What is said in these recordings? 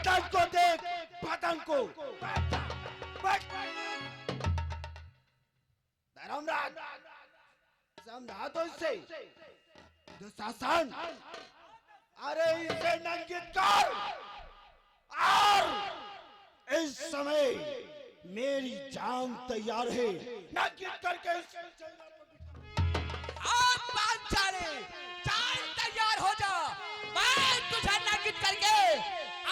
बदन को देख, बदन को। धर्मराज, समझा दो इसे। दुशासन, अरे इसे नंगित कर। और इस समय मेरी जान तैयार है, नंगित करके आज पांचाली जान तैयार हो जा। मैं तुझे नंगित करके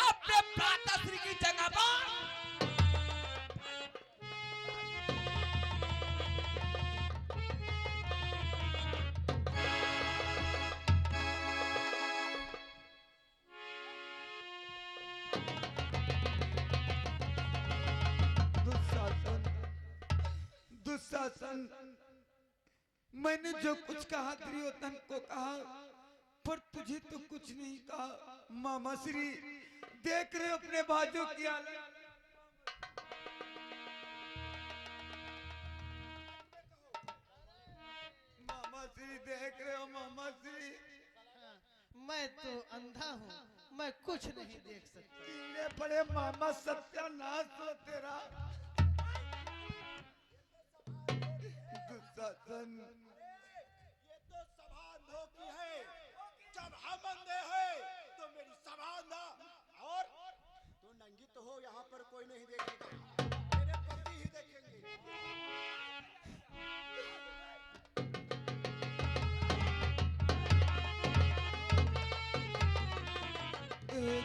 अपने भ्राताश्री की जगह पर दुशासन, दुशासन, मैंने जो कुछ कहा दुर्योधन को कहा, पर तुझे तो कुछ नहीं कहा। मामा श्री देख रहे हो अपने भाइयों की हालत। मामा श्री देख रहे हो, मामा श्री। मैं तो अंधा हूँ, मैं कुछ नहीं देख सकता। कीड़े पड़े मामा, सत्यानाश हो तेरा। दुशासन, ये तो सभा अंधों की है। जब हम अंधे हैं तो मेरी सभा अंधा, और तो नंगी तो हो, यहाँ पर कोई नहीं देखेगा, मेरे पति ही देखेंगे।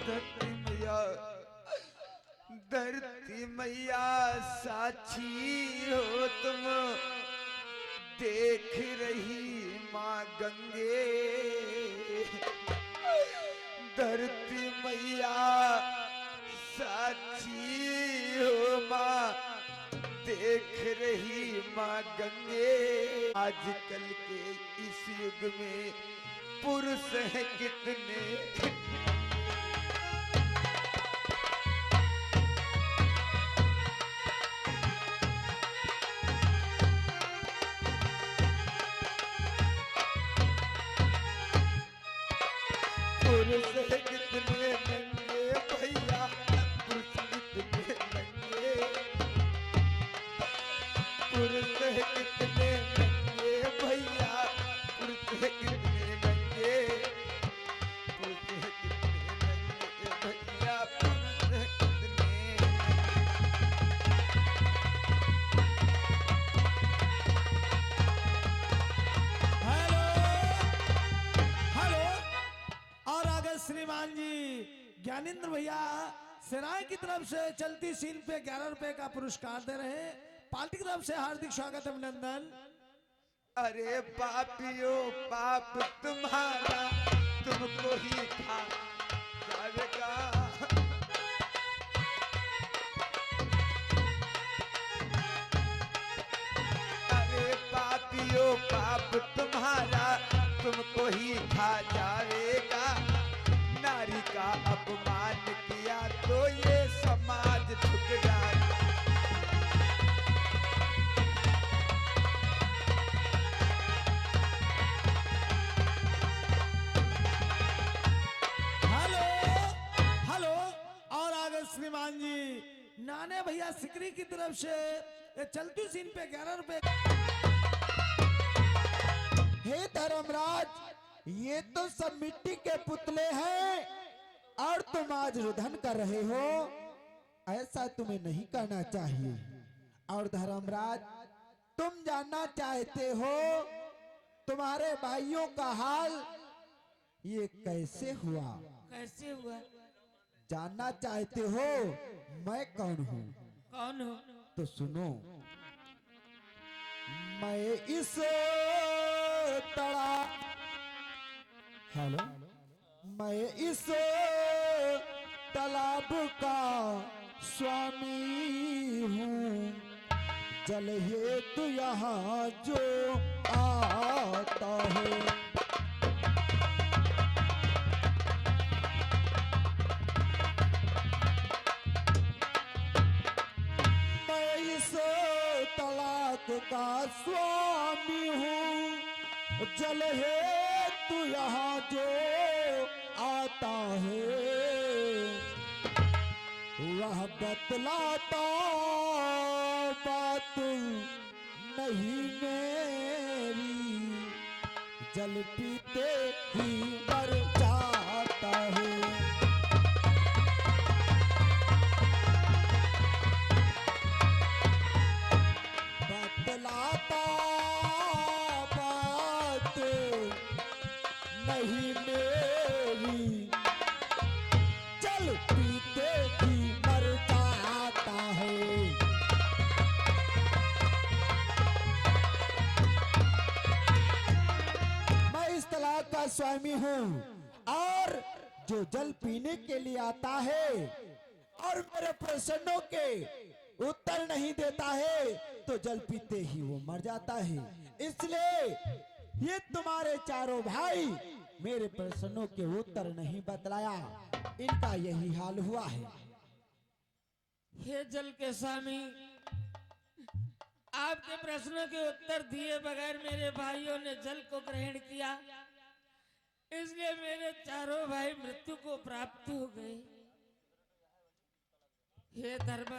धरती मैया, धरती मैया साक्षी हो तुम, देख रही माँ गंगे। धरती मैया साक्षी हो माँ, देख रही माँ गंगे। आजकल के इस युग में पुरुष हैं कितने, पुरुष कितने नंगे भैया, पुरुष कितने नंगे, पुरुष कितने नंगे भैया, पुरुष कितने नंगे, पुरुष कितने नंगे भैया, पुरुष कितने। Hello hello. और आगे श्रीमान जी ज्ञानेंद्र भैया सेनाएं की तरफ से चलती सीन पे 11 रुपए का पुरस्कार दे रहे हैं। पार्टी की तरफ से हार्दिक स्वागत अभिनंदन। अरे पापियो पाप तुम्हारा, तुमको ही खा जाएगा। अरे पापियो पाप तुम्हारा, तुमको ही खा जाएगा। नारी का अपमान किया तो ये समाज झुक जाएगा। Hello hello. और आगे श्रीमान जी नाने भैया सिकरी की तरफ से ये चलती सीन पे 11 रुपए। हे धर्मराज, ये तो सब मिट्टी के पुतले हैं और तुम आज रुदन कर रहे हो। ऐसा तुम्हें नहीं करना चाहिए। और धर्मराज, तुम जानना चाहते हो तुम्हारे भाइयों का हाल ये कैसे हुआ? कैसे हुआ? जानना चाहते हो मैं कौन हूँ? कौन हो? तो सुनो, मैं इस तड़ा हेलो, मैं इस तालाब का स्वामी हूँ। जल हेतु यहाँ जो आता है, मैं इस तालाब का स्वामी हूँ। जल हेतु यहाँ जो आता है, बतलाता बात नहीं मेरी, जल पीते ही मर जाता है। बतलाता बात नहीं मेरी, जल पीते ही मर जाता है। मैं इस तालाब का स्वामी हूँ, और जो जल पीने के लिए आता है और मेरे प्रश्नों के उत्तर नहीं देता है, तो जल पीते ही वो मर जाता है। इसलिए ये तुम्हारे चारों भाई मेरे प्रश्नों के उत्तर नहीं बतलाया, इनका यही हाल हुआ है। हे जल के स्वामी, आपके प्रश्नों के उत्तर दिए बगैर मेरे भाइयों ने जल को ग्रहण किया, इसलिए मेरे चारों भाई मृत्यु को प्राप्त हो गए। हे धर्म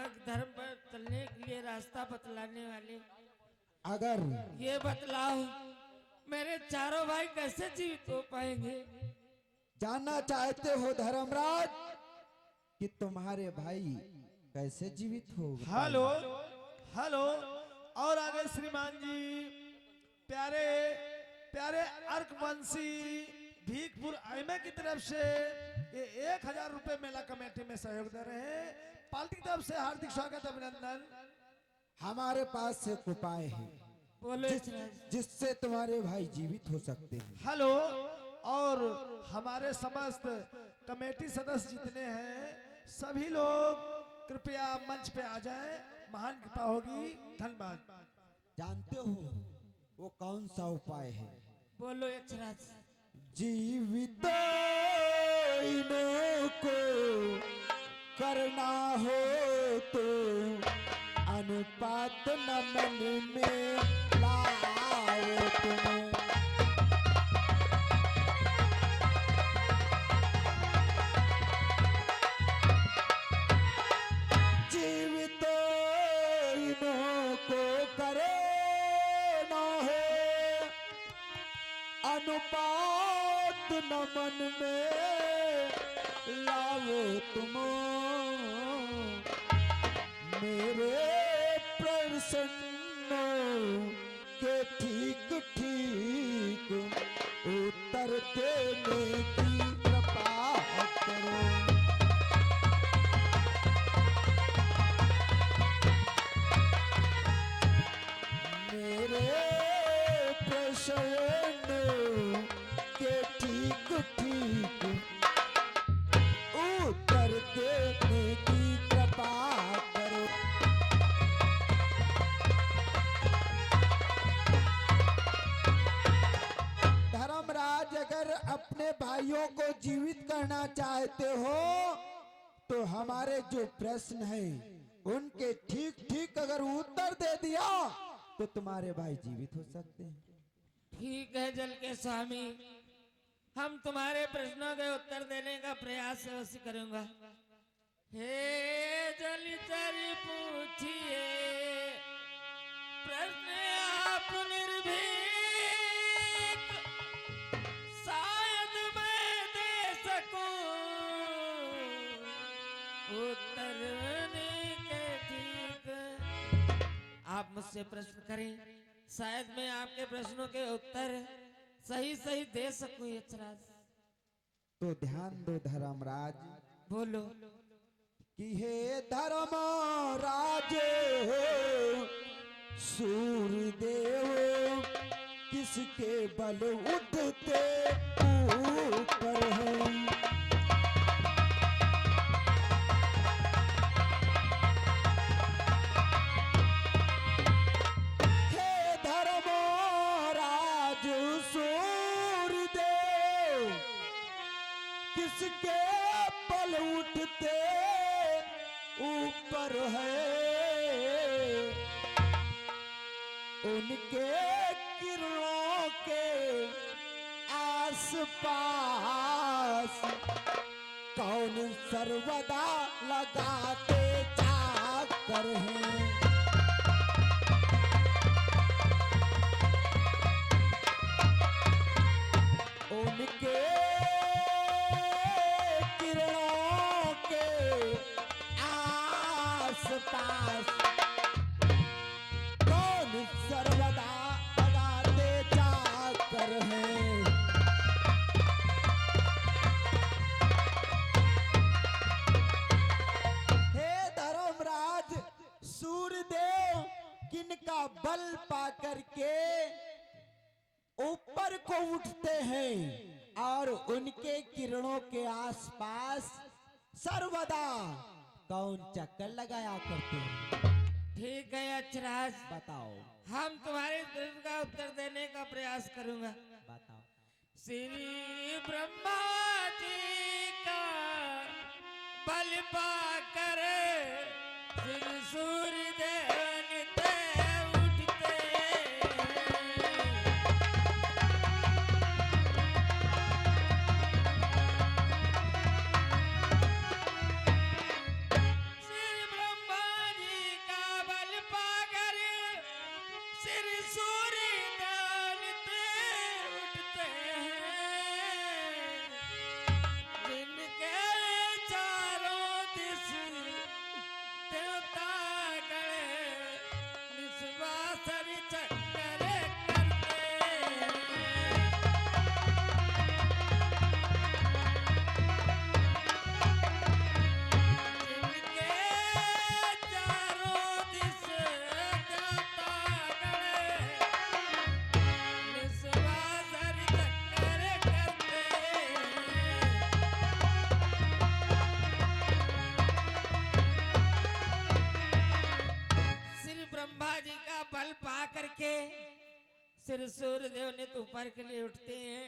पर चलने के लिए रास्ता बतलाने वाले, अगर ये बतलाओ मेरे चारों भाई कैसे जीवित हो पाएंगे? जानना चाहते हो धर्मराज कि तुम्हारे भाई कैसे जीवित हो? Hello hello. और आगे श्रीमान जी प्यारे प्यारे अर्कवंशी भीखपुर आइमे की तरफ से ये 1000 रुपए मेला कमेटी में सहयोग दे रहे हैं। पार्टी की तरफ से हार्दिक स्वागत अभिनंदन। हमारे पास एक उपाय है बोलो जिससे तुम्हारे भाई जीवित हो सकते हैं। हेलो। और हमारे समस्त कमेटी सदस्य जितने हैं सभी लोग कृपया मंच पे आ जाएं, महान कृपा होगी। धन्यवाद। जानते हो वो कौन सा उपाय है? बोलो यक्षराज। जीवित इनको करना हो तो अनुपात न मन में लाओ तुम। जीवित इनको करना हो अनुपात न मन में लाओ तुम। मेरे प्रश्नों के ठीक ठीक उत्तर देने की कृपा करो। मेरे प्रश्नों के ठीक ठीक उत्तर देने की कृपा करो। धर्मराज, अगर अपने भाइयों को जीवित करना चाहते हो तो हमारे जो प्रश्न हैं उनके ठीक ठीक अगर उत्तर दे दिया तो तुम्हारे भाई जीवित हो सकते हैं। ठीक है जल के स्वामी, हम तुम्हारे प्रश्नों के उत्तर देने का प्रयास अवश्य करूंगा। हे जलचर पूछिए प्रश्न आप निर्भीक, शायद मैं दे सकूं उत्तर के ठीक। आप मुझसे प्रश्न करें, शायद मैं आपके प्रश्नों के उत्तर सही सही दे सकूं यक्षराज। तो ध्यान दो धर्मराज। बोलो। कि हे धर्मराज सूर्यदेव किसके बल उठते ऊपर है। हे धर्मराज सूर्यदेव किसके बल उठते ऊपर है। उनके किरणों के आसपास कौन सर्वदा लगाते चाकर हैं। उनके किरणों के आसपास कौन सर्वदा लगाते चाकर हैं। हे धर्मराज, सूर्यदेव किनका बल पाकर के ऊपर को उठते हैं और उनके किरणों के आसपास सर्वदा कौन चक्कर लगाया करते हैं। ठीक है अचराज, बताओ हम तुम्हारे प्रश्न का उत्तर देने का प्रयास करूंगा। बताओ। श्री ब्रह्मा जी का बल पाकर श्री सूर्य देव नित्य उठते। श्री ब्रह्मा जी का बल पाकर श्री सूर्य देव नित्य उठते हैं। जिनके चारों दिश देवता गण निस्वासर चक्कर करते हैं। जिनके चारों दिश देवता गण निस्वासर चक्कर करते हैं। श्री ब्रह्मा जी का बल पा करके श्री सूर्य देव ने ऊपर के लिए उठते हैं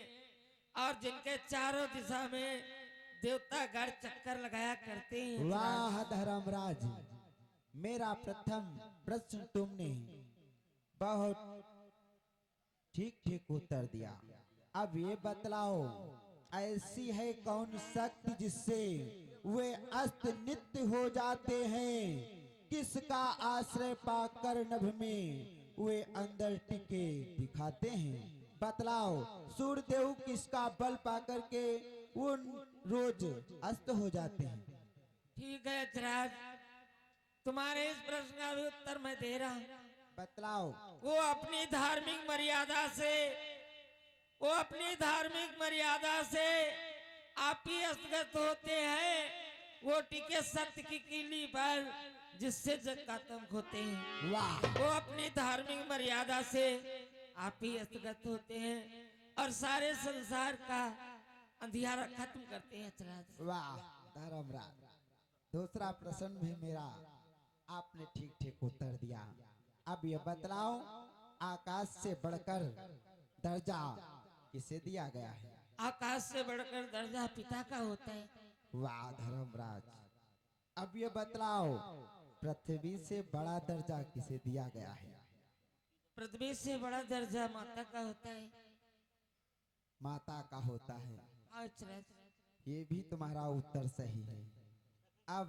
और जिनके चारों दिशा में देवता गण चक्कर लगाया करते हैं। वाह धर्मराज, मेरा प्रथम प्रश्न तुमने बहुत ठीक ठीक उत्तर दिया। अब ये बतलाओ, ऐसी है कौन शक्ति जिससे वे अस्त नित्य हो जाते हैं। किसका आश्रय पाकर नभ में वे अंदर टिके दिखाते हैं। बतलाओ, सूर्यदेव किसका बल पाकर के वो रोज अस्त हो जाते हैं। ठीक है अचराज, तुम्हारे इस प्रश्न का भी उत्तर मैं दे रहा हूँ। बतलाओ। वो अपनी धार्मिक मर्यादा से आप ही अस्तगत होते हैं। वो टिके सत्य की कीली पर जिससे जग का आतंक होते हैं। वाह वो अपनी धार्मिक मर्यादा से आप ही अस्तगत होते हैं और सारे संसार का अंधियारा खत्म करते हैं अचराज। वाह धर्मराज, दूसरा प्रश्न भी मेरा आपने ठीक ठीक उत्तर दिया। अब ये बतलाओ, आकाश से बढ़कर दर्जा किसे दिया गया है। आकाश से बढ़कर दर्जा पिता का होता है। वाह धर्मराज, अब ये बतलाओ, पृथ्वी से बड़ा दर्जा किसे दिया गया है। पृथ्वी से बड़ा दर्जा माता का होता है। माता का होता है। अचरज, ये भी तुम्हारा उत्तर सही है। अब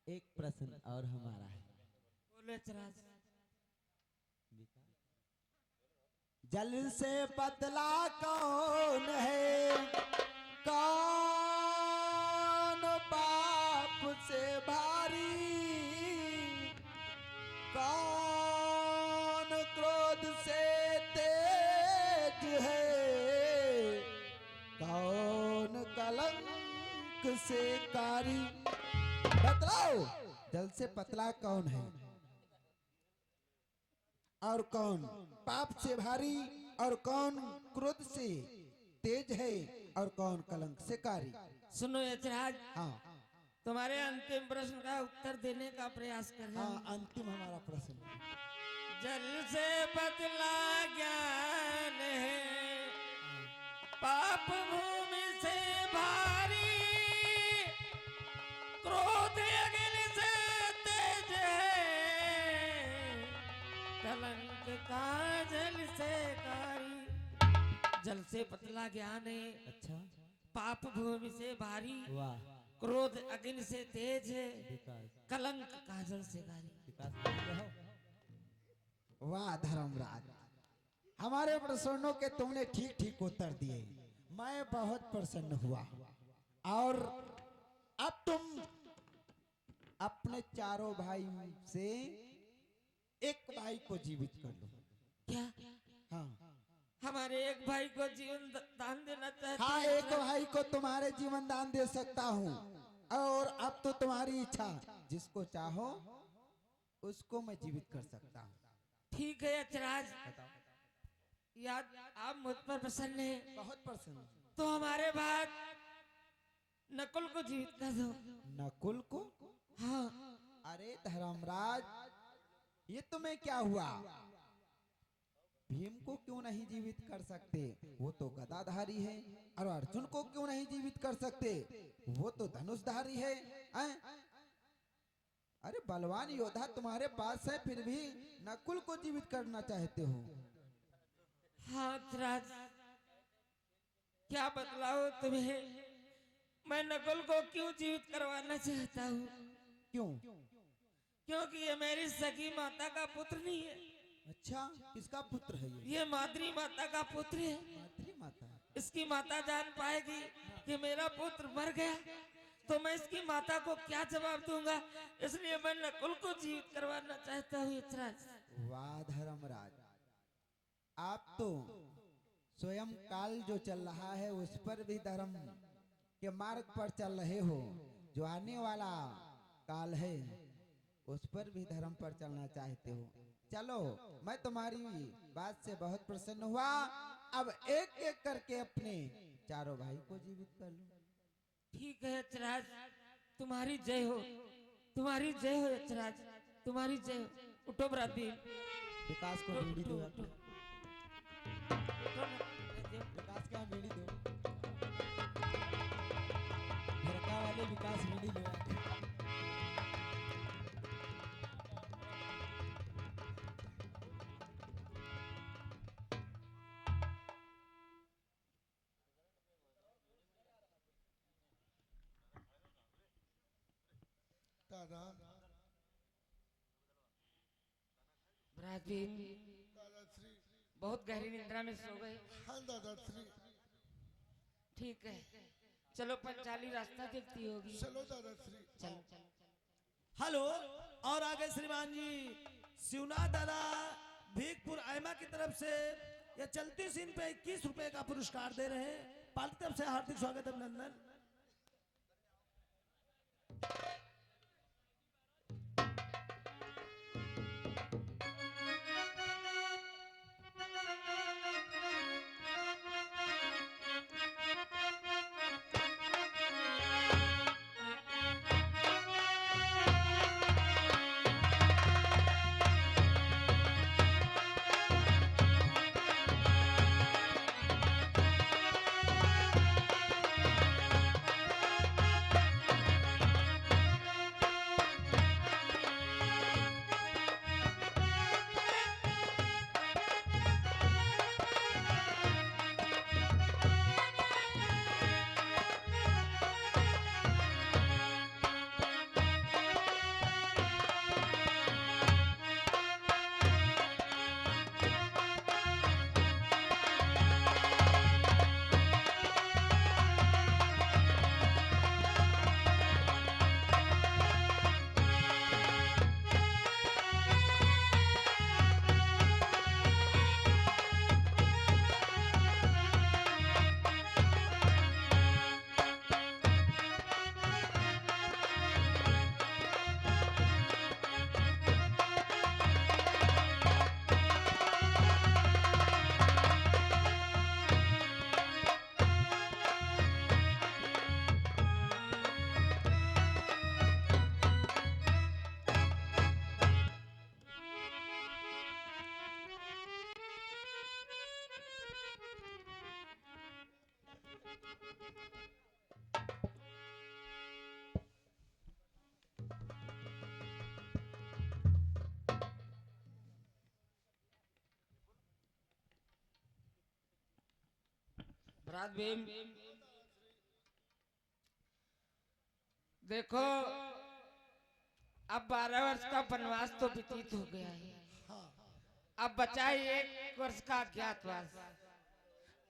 एक प्रश्न और हमारा है। बोलो अचरज। जल से पतला कौन है, कौन पाप से भारी, कौन क्रोध से तेज है, कौन कलंक से कारी। बतलाओ, जल से पतला कौन है और कौन पाप से भारी, और कौन क्रोध से तेज है, और कौन कलंक से कारी। सुनो यजराज, हाँ तुम्हारे अंतिम प्रश्न का उत्तर देने का प्रयास कर रहा हाँ, हूँ। अंतिम हमारा प्रश्न। जल से बदला ज्ञान है, पाप भूमि से भारी, क्रोध अग्नि से तेज है, कलंक का जल से कारी। जल से पतला ज्ञान है, अच्छा, पाप भूमि से भारी, वाह क्रोध अग्नि से तेज है, विकास कलंक काजल से गारी। विकास बोल रहे हो? वाह धर्मराज, हमारे प्रश्नों के तुमने ठीक ठीक उत्तर दिए, मैं बहुत प्रसन्न हुआ। और अब तुम अपने चारों भाई से एक भाई को जीवित कर लो। क्या हाँ हमारे एक भाई को जीवन दान देना चाहते हाँ, हैं? एक भाई को तुम्हारे जीवन दान दे सकता हूँ। और अब तो तुम्हारी इच्छा, जिसको चाहो उसको मैं जीवित कर सकता हूँ। ठीक है यक्षराज, याद आप मुझ पर प्रसन्न हैं, बहुत प्रसन्न। तो हमारे बाद नकुल को जीवित कर दो। नकुल को? हाँ अरे धर्मराज, ये तुम्हें क्या हुआ? भीम को क्यों नहीं जीवित कर सकते? वो तो गदाधारी है। और अर्जुन को क्यों नहीं जीवित कर सकते? वो तो धनुषधारी है। अरे बलवान योद्धा तुम्हारे पास है, फिर भी नकुल को जीवित करना चाहते हो? हाँ यक्षराज, क्या बतलाओ तुम्हें, मैं नकुल को क्यों जीवित करवाना चाहता हूँ? क्यों? क्योंकि ये मेरी सगी माता का पुत्र नहीं है, अच्छा, किसका पुत्र है ये? ये माद्री माता का पुत्र है। मातृ माता। इसकी माता जान पाएगी कि मेरा पुत्र मर गया, तो मैं इसकी माता को क्या जवाब दूंगा, इसलिए मैं नकुल को जीवित करवाना चाहता हूँ यक्षराज। वाह धर्मराज, आप तो स्वयं काल जो चल रहा है उस पर भी धर्म के मार्ग पर चल रहे हो। जो आने वाला काल है उस पर भी धर्म पर चलना चाहते हो। चलो, मैं तुम्हारी बात से बहुत प्रसन्न हुआ। अब एक एक करके अपने चारों भाई को जीवित कर लो। ठीक है यक्षराज, तुम्हारी जय हो, तुम्हारी जय हो यक्षराज, तुम्हारी जय हो। उठो बराती, विकास को बीड़ी दो। उठो ना, विकास का बीड़ी दो। लड़का वाले विकास बीड़ी लो। दादा बराती दादाश्री, बहुत गहरी निद्रा में सो गए। हाँ दादाश्री, ठीक है, चलो पंचाली रास्ता देखती होगी। चलो दादाश्री। चलो हेलो, और आगे श्रीमान जी शिवनाथ दादा भीखपुर आयमा की तरफ से ये चलती सीन पे 21 रुपए का पुरस्कार दे रहे हैं। पार्टी की तरफ से हार्दिक स्वागत अभिनंदन। बरात भीम देखो, अब 12 वर्ष का वनवास तो व्यतीत हो गया है। अब बचा है 1 वर्ष का अज्ञातवास।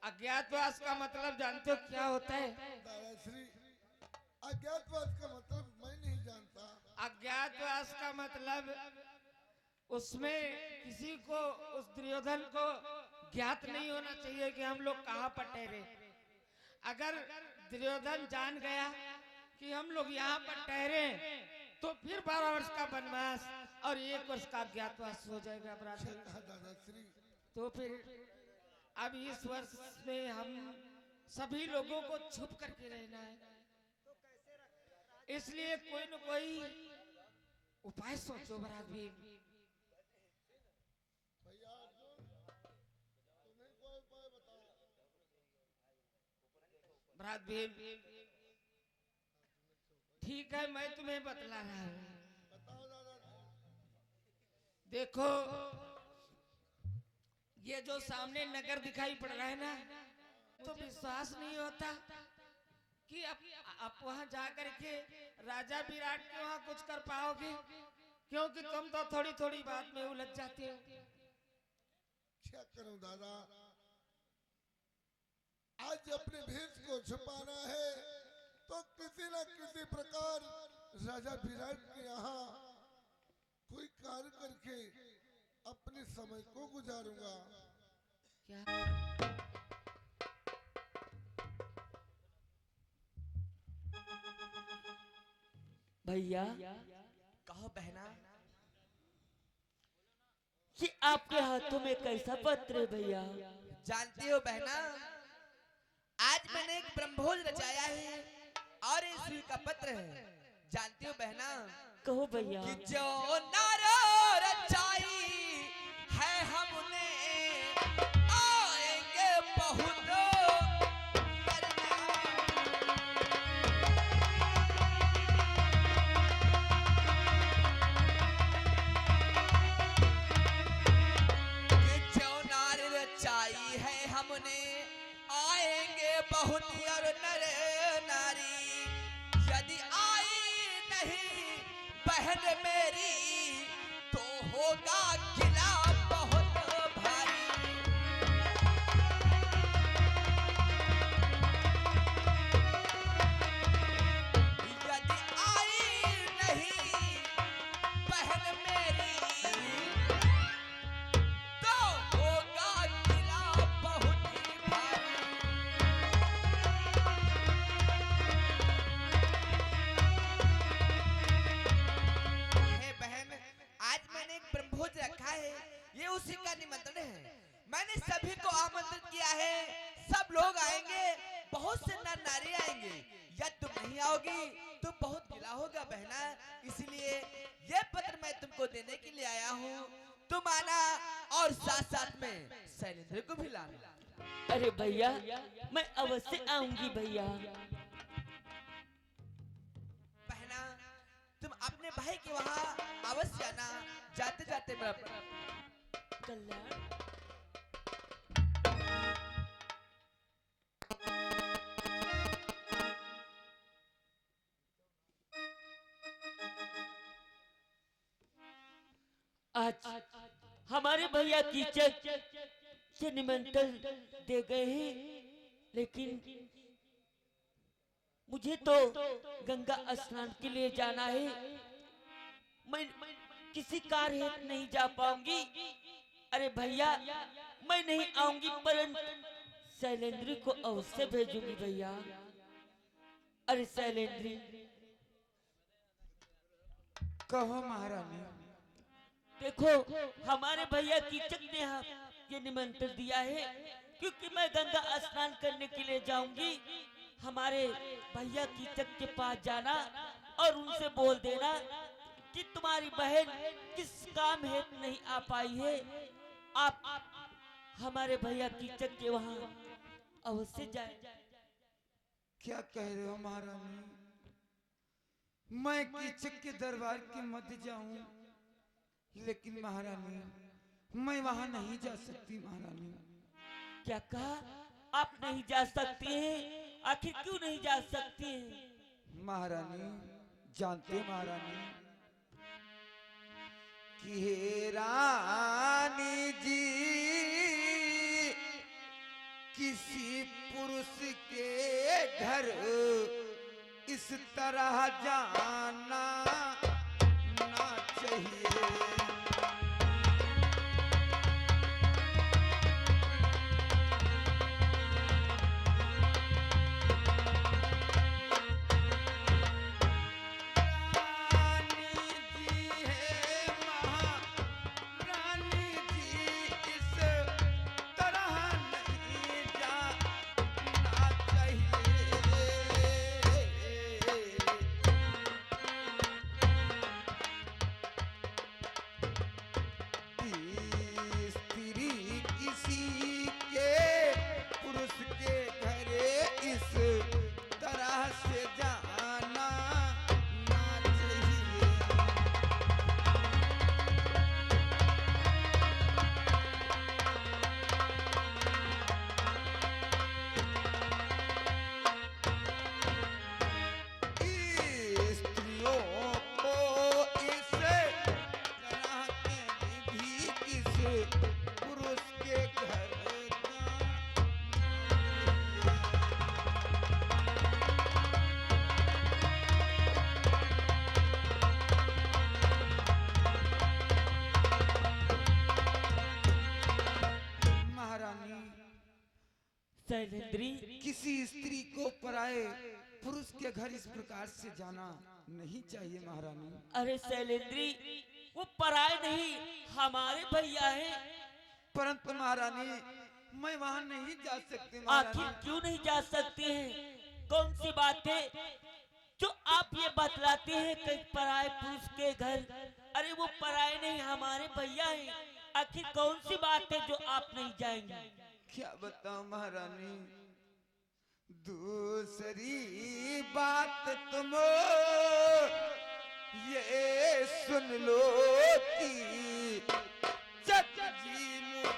अज्ञातवास का मतलब जानते हो क्या होता है? दादाश्री, अज्ञातवास का मतलब मैं नहीं जानता। अज्ञातवास का मतलब उसमें किसी को, उस दुर्योधन को ज्ञात नहीं होना चाहिए कि हम लोग कहाँ पर ठहरे। अगर दुर्योधन जान गया कि हम लोग यहाँ पर ठहरे तो फिर 12 वर्ष का वनवास और 1 वर्ष का अज्ञातवास हो जाएगा अच्छा अपराधी। कहा दादाश्री। तो फिर अब इस वर्ष में हम सभी लोगों को छुप करके रहना है, इसलिए कोई न कोई उपाय सोचो बराबर। भैया अर्जुन, तुम्हें कोई उपाय बताओ। बराबर ठीक है, मैं तुम्हें बतला रहा हूँ। बताओ दादाश्री। देखो, ये जो सामने नगर दिखाई पड़ रहा है ना, तो विश्वास नहीं होता कि आप वहां जाकर के राजा विराट के वहां कुछ कर पाओगे, क्योंकि तुम तो थोड़ी थोड़ी बात में उलझ जाते हो। क्या करूं दादा, आज अपने भेष को छुपाना है तो किसी न किसी प्रकार राजा विराट के यहाँ कोई कार्य करके अपने समय को गुजारूंगा। क्या? भैया, कहो बहना। ये आपके हाथों में कैसा पत्र है भैया? जानती हो बहना, आज मैंने एक ब्रह्मभोज रचाया है और ये सुई का पत्र है। जानती हो बहना कहो भैया। कि जो नारो रचाई है हमने, आएंगे बहुत रचाई है हमने, आएंगे बहुत और नर नारी। यदि आई नहीं बहन मेरी तो होगा गिला बहुत भारी। यदि आई नहीं बहन मेरी तो होगा गिला बहुत भारी। हे बहन, आज मैंने एक ब्रह्मभोज रखा है, ये उसी का निमंत्रण है। मैंने सभी को आमंत्रित किया है, सब लोग आएंगे, बहुत से नर नारी आएंगे। यदि तुम नहीं आओगी तो बहुत गिला होगा बहना, इसलिए ये पत्र मैं तुमको देने के लिए आया हूँ। तुम आना और साथ साथ में शैलेंद्र को भी लाना। अरे भैया, मैं अवश्य आऊंगी भैया। बहना, तुम अपने भाई के वहाँ अवश्य आना। जाते जाते मेरा कल्याण। आज हमारे भैया कीचक से निमंत्रण दे गए हैं, लेकिन मुझे तो गंगा स्नान के लिए जाना है। मैं किसी कार्य हेतु नहीं जा पाऊंगी। अरे भैया, मैं नहीं आऊंगी, परंतु शैलेंद्री को अवश्य भेजूंगी भैया। अरे शैलेंद्री, कहो महारानी। देखो, हमारे भैया कीचक ने ये निमंत्रण दिया है, क्योंकि मैं गंगा स्नान करने के लिए जाऊंगी। हमारे भैया कीचक के पास जाना और उनसे बोल देना कि तुम्हारी बहन किस काम हेतु नहीं आ पाई है, आप हमारे भैया कीचक के वहां अवश्य जाए। क्या कह रहे हो महारानी? मैं कीचक के दरबार के मध्य जाऊं, लेकिन महारानी मैं वहां नहीं जा सकती। महारानी, क्या कहा? आप नहीं जा सकती हैं? आखिर क्यों नहीं जा सकती हैं? महारानी जानते महारानी कि हे रानी जी किसी पुरुष के घर इस तरह जाना ना चाहिए। शैलेंद्री, किसी स्त्री को पराए पुरुष के घर इस प्रकार से जाना नहीं चाहिए महारानी। अरे शैलेंद्री, वो पराए नहीं हमारे भैया हैं। परंतु महारानी मैं वहाँ नहीं जा सकती आखिर महारानी। क्यों नहीं जा सकते हैं? कौन सी बात है जो आप ये बतलाते हैं कि पराए पुरुष के घर? अरे वो पराए नहीं हमारे भैया हैं। आखिर कौन सी बात है जो आप नहीं जाएंगे? क्या बताऊं महारानी, दूसरी बात तुम ये सुन लो कि चक जी मुझ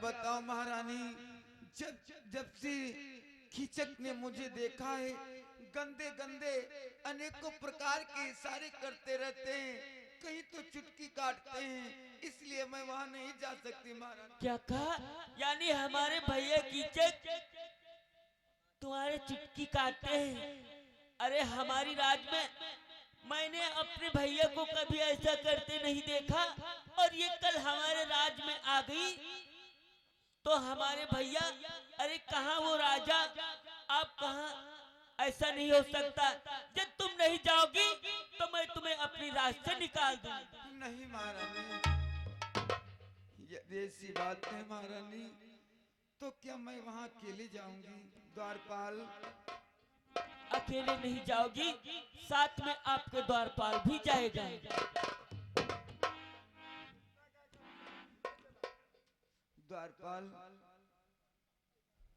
बताओ महारानी, जब से कीचक ने मुझे देखा है गंदे गंदे अनेकों प्रकार के इशारे करते रहते हैं, कहीं तो चुटकी काटते हैं, इसलिए मैं वहाँ नहीं जा सकती महारानी। क्या कहा? यानी हमारे भैया कीचक तुम्हारे चुटकी काटते हैं? अरे हमारी राज में मैंने अपने भैया को कभी ऐसा करते नहीं देखा, और ये कल हमारे राज में आ गई तो हमारे भैया, अरे कहाँ वो राजा, आप कहाँ? ऐसा नहीं हो सकता। जब तुम नहीं जाओगी तो मैं तुम्हें अपनी राज से निकाल दूंगी। नहीं महारानी, यदि ऐसी बात है महारानी तो क्या मैं वहाँ अकेले जाऊंगी? द्वारपाल अकेले नहीं जाओगी, साथ में आपके द्वारपाल भी जाएगा। द्वारपाल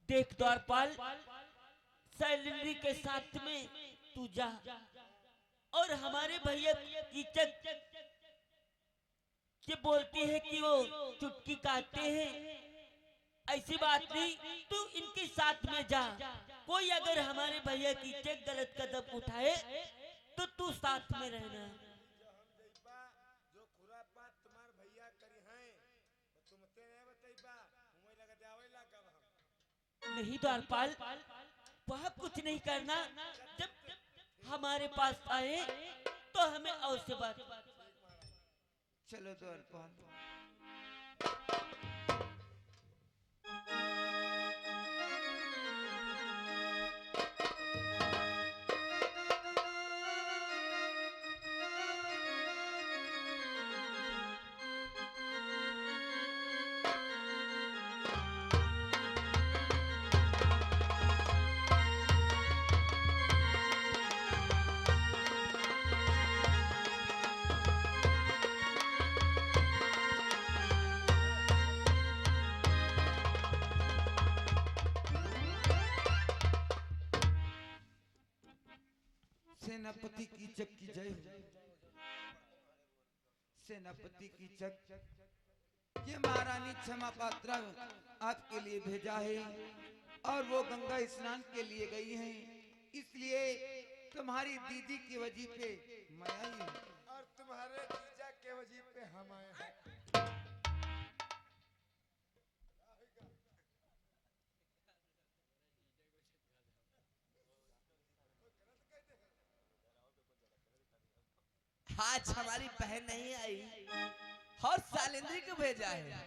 देख द्वारपाल, शैलेंद्री के साथ में तू जा, और हमारे भैया कीचक ये बोलती है कि वो चुटकी काटते हैं, ऐसी बात नहीं, तू इनके साथ में जा, कोई अगर हमारे भैया की चेक गलत कदम उठाए तो तू साथ में रहना। जो खुरापात तुम्हार भैया करी हैं तो तुमते नहीं बतैबा मुंह लगा देवेला कब हम नहीं द्वारपाल, वह कुछ नहीं करना। जब हमारे पास आए तो हमें अवश्य बात। चलो द्वारपाल। सेनापति कीचक की जय हो। सेनापति कीचक, ये महारानी क्षमा पात्रा आपके लिए भेजा है और वो गंगा स्नान के लिए गई हैं, इसलिए तुम्हारी दीदी की वजह पे मैं आई हूँ। और तुम्हारे जीजा के वजीब पे हम आए हैं। आज हमारी बहन नहीं आई और सालिंद्री को भेजा है।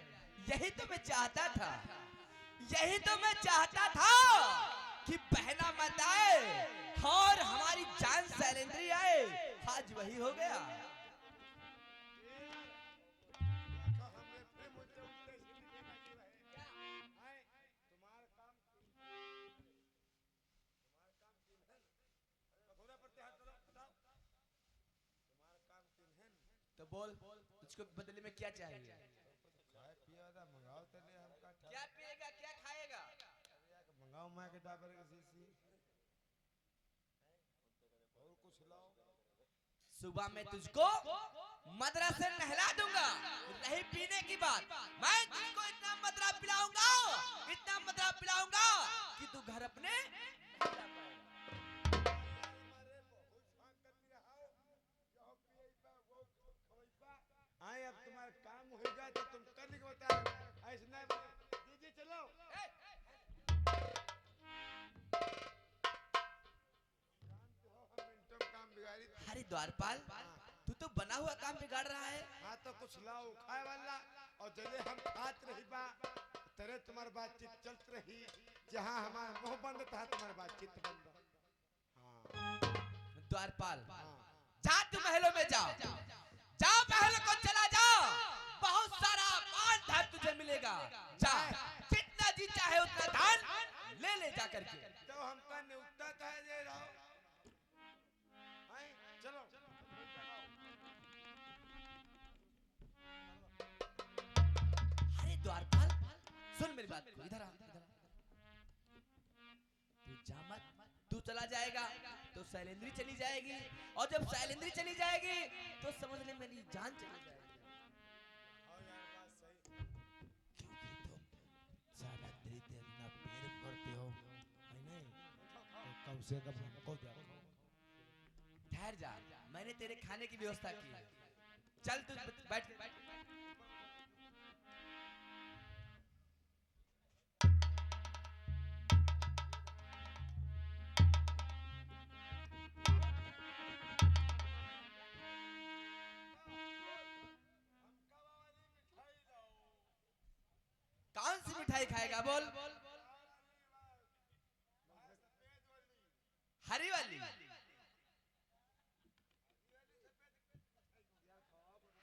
यही तो मैं चाहता था, यही तो मैं चाहता था कि बहना मत आए और हमारी जान सालिंद्री आए। आज वही हो गया। तो बोल, तुझको बदले में क्या चाहिए? खाए पिया दा मंगाओ तले हमका क्या पिएगा, क्या खाएगा? मंगाओ मैं के डाबर के सीसी और कुछ लाओ। सुबह में तुझको मदरा से नहला दूंगा। रही पीने की बात, मैं तुझको इतना मदरा पिलाऊंगा, इतना मदरा पिलाऊंगा कि तू घर अपने आए अब तुम्हारा काम हो जाए तो तुम कर के बता। ऐसे नहीं दीदी चलो। काम बिगाड़ी। अरे द्वारपाल, तू तो बना हुआ काम बिगाड़ रहा है। हाँ तो कुछ लाओ खाए वाला और जले हम खात रही बा तेरे तुम्हारी बातचीत चलत रही। जहाँ हमारा मुंह बंद था तुम्हारी बातचीत बंद। हाँ द्वारपाल, जा तू महलों में जाओ, जाओ महल को चला जाओ। बहुत सारा मान धन तुझे मिलेगा। जा, जितना जी चाहे उतना धन ले ले जा करके। तो हमका न्योता कहे दे रहा हो। चलो अरे द्वारपाल, सुन मेरी बात को, इधर आ, इधर आ। तू जा मत, तू चला जाएगा तो शैलेंद्री चली जाएगी, और जब शैलेंद्री चली जाएगी तो समझ ले मेरी जान चली जाएगी। क्योंकि तुम ज्यादा देरी देखना पैर करते हो, है नहीं? तो कम से कम हमको दे। ठहर जा, मैंने तेरे खाने की व्यवस्था की है। चल तू बैठ। कौन सी मिठाई खाएगा बोल? हरी वाली?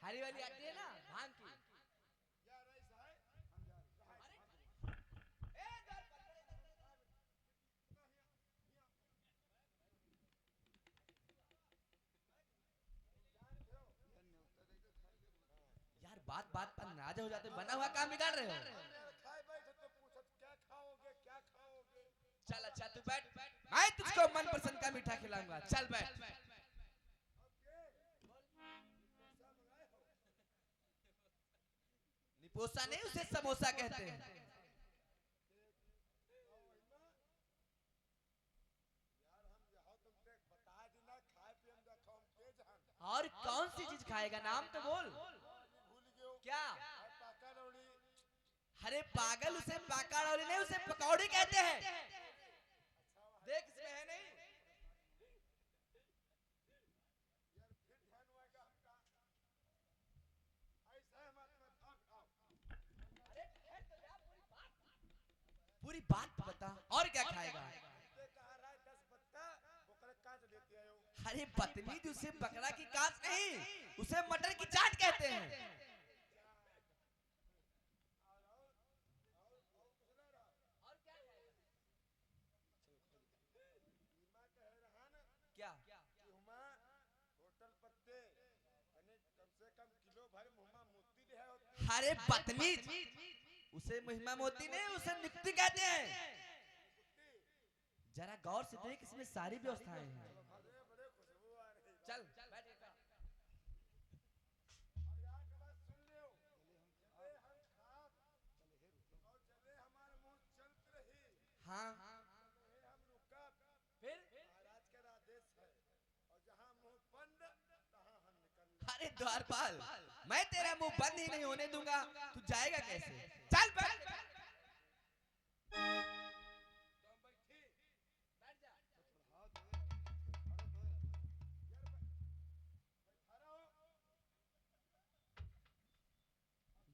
हरी वाली आती है ना भांग की। यार बात बात पर नाराज हो जाते, बना हुआ काम बिगाड़ रहे हो। चल अच्छा तू बैठ, मैं तुझको मनपसंद का मीठा खिलाऊंगा। चल बैठ। निपोसा नहीं, उसे समोसा कहते हैं। और कौन सी चीज खाएगा, नाम तो बोल। क्या? अरे पागल, उसे पकौड़ी नहीं, उसे पकौड़ी कहते हैं। देख इसमें है नहीं। पूरी बात तो बता, और क्या खाएगा? अरे बदतमीज, उसे बकरा की काट नहीं, उसे मटर की चाट कहते हैं। क्या? होटल पत्ते कम से कम किलो भर मुहम्मा मोती है। अरे बदतमीज, उसे महिमा मोती नहीं, उसे नियुक्ति कहते हैं। जरा गौर से देख, इसमें सारी व्यवस्थाएं हैं। चल बैठ। हाँ फिर महाराज का आदेश है और जहाँ मुंह बंद तहाँ हम निकल। अरे द्वारपाल, मैं तेरा मुंह बंद ही नहीं होने दूंगा। तू जाएगा कैसे? चल बैठ।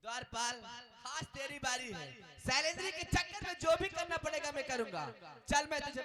द्वारपाल, आज तेरी बारी है। शैलेंद्री के चक्कर में जो भी करना पड़ेगा मैं करूंगा। चल मैं तुझे